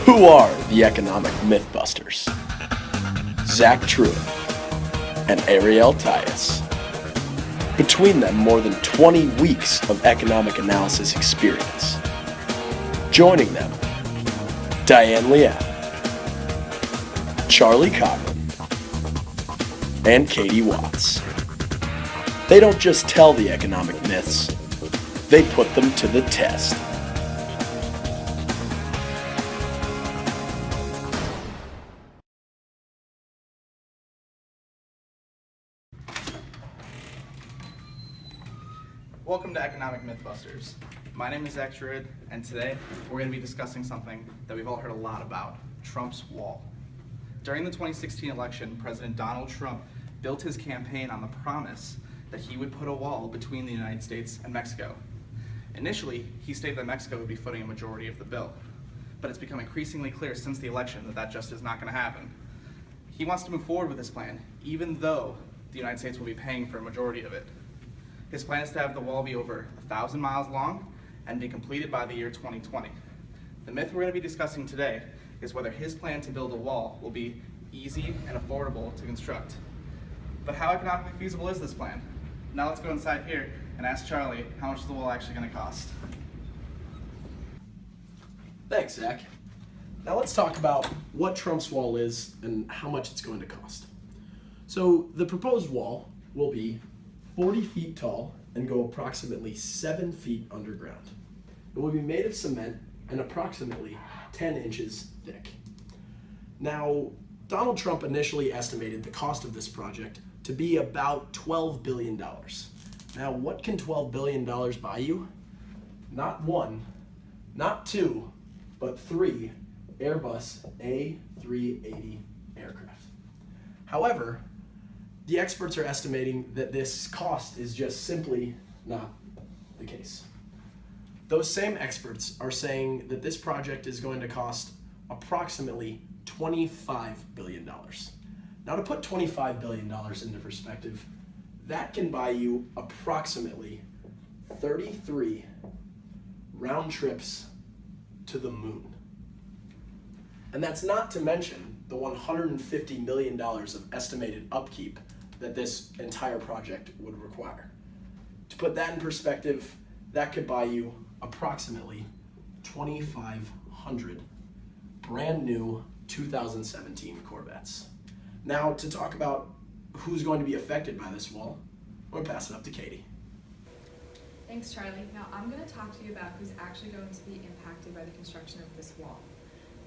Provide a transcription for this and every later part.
Who are the economic mythbusters? Zach Truitt and Ariel Tyus. Between them, more than 20 weeks of economic analysis experience. Joining them, Diane Liao, Charlie Cochran, and Katie Watts. They don't just tell the economic myths, they put them to the test. Welcome to Economic Mythbusters. My name is Zach Truitt, and today we're going to be discussing something that we've all heard a lot about, Trump's wall. During the 2016 election, President Donald Trump built his campaign on the promise that he would put a wall between the United States and Mexico. Initially, he stated that Mexico would be footing a majority of the bill, but it's become increasingly clear since the election that that just is not going to happen. He wants to move forward with this plan, even though the United States will be paying for a majority of it. His plan is to have the wall be over 1,000 miles long and be completed by the year 2020. The myth we're going to be discussing today is whether his plan to build a wall will be easy and affordable to construct. But how economically feasible is this plan? Now let's go inside here and ask Charlie how much is the wall actually going to cost. Thanks, Zach. Now let's talk about what Trump's wall is and how much it's going to cost. So the proposed wall will be 40 feet tall and go approximately 7 feet underground. It will be made of cement and approximately 10 inches thick. Now, Donald Trump initially estimated the cost of this project to be about $12 billion. Now, what can $12 billion buy you? Not one, not two, but three Airbus A380 aircraft. However, the experts are estimating that this cost is just simply not the case. Those same experts are saying that this project is going to cost approximately $25 billion. Now, to put $25 billion into perspective, that can buy you approximately 33 round trips to the moon. And that's not to mention the $150 million of estimated upkeep that this entire project would require. To put that in perspective, that could buy you approximately 2,500 brand new 2017 Corvettes. Now, to talk about who's going to be affected by this wall, I'm going to pass it up to Katie. Thanks, Charlie. Now I'm going to talk to you about who's actually going to be impacted by the construction of this wall.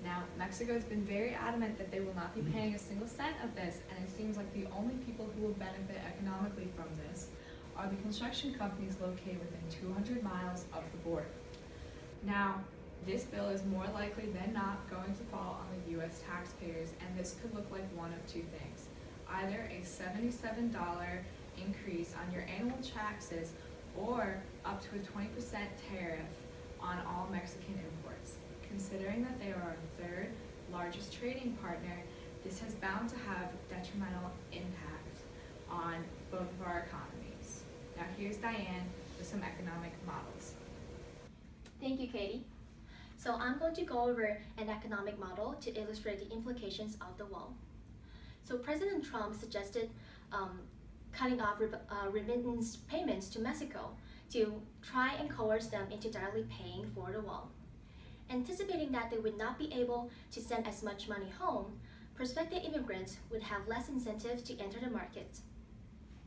Now, Mexico has been very adamant that they will not be paying a single cent of this, and it seems like the only people who will benefit economically from this are the construction companies located within 200 miles of the border. Now, this bill is more likely than not going to fall on the U.S. taxpayers, and this could look like one of two things. Either a $77 increase on your annual taxes or up to a 20% tariff on all Mexican imports. Considering that they are our third largest trading partner, this has bound to have detrimental impact on both of our economies. Now here's Diane with some economic models. Thank you, Katie. So I'm going to go over an economic model to illustrate the implications of the wall. So President Trump suggested cutting off remittance payments to Mexico to try and coerce them into directly paying for the wall. Anticipating that they would not be able to send as much money home, prospective immigrants would have less incentive to enter the market.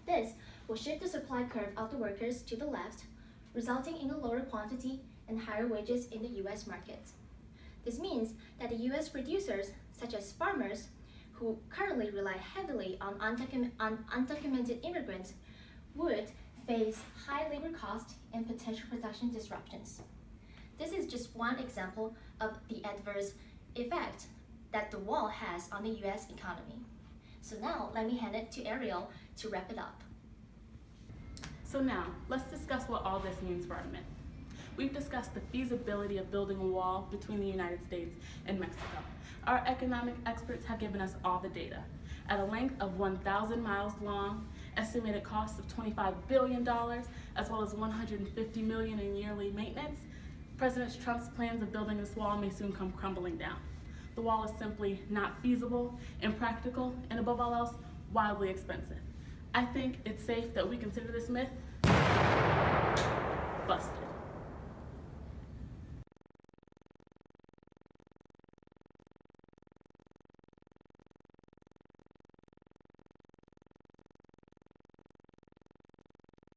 This will shift the supply curve of the workers to the left, resulting in a lower quantity and higher wages in the U.S. market. This means that the U.S. producers, such as farmers, who currently rely heavily on undocumented immigrants, would face high labor costs and potential production disruptions. This is just one example of the adverse effect that the wall has on the U.S. economy. So now, let me hand it to Ariel to wrap it up. So now, let's discuss what all this means for our myth. We've discussed the feasibility of building a wall between the United States and Mexico. Our economic experts have given us all the data. At a length of 1,000 miles long, estimated costs of $25 billion, as well as $150 million in yearly maintenance, President Trump's plans of building this wall may soon come crumbling down. the wall is simply not feasible, impractical, and above all else, wildly expensive. I think it's safe that we consider this myth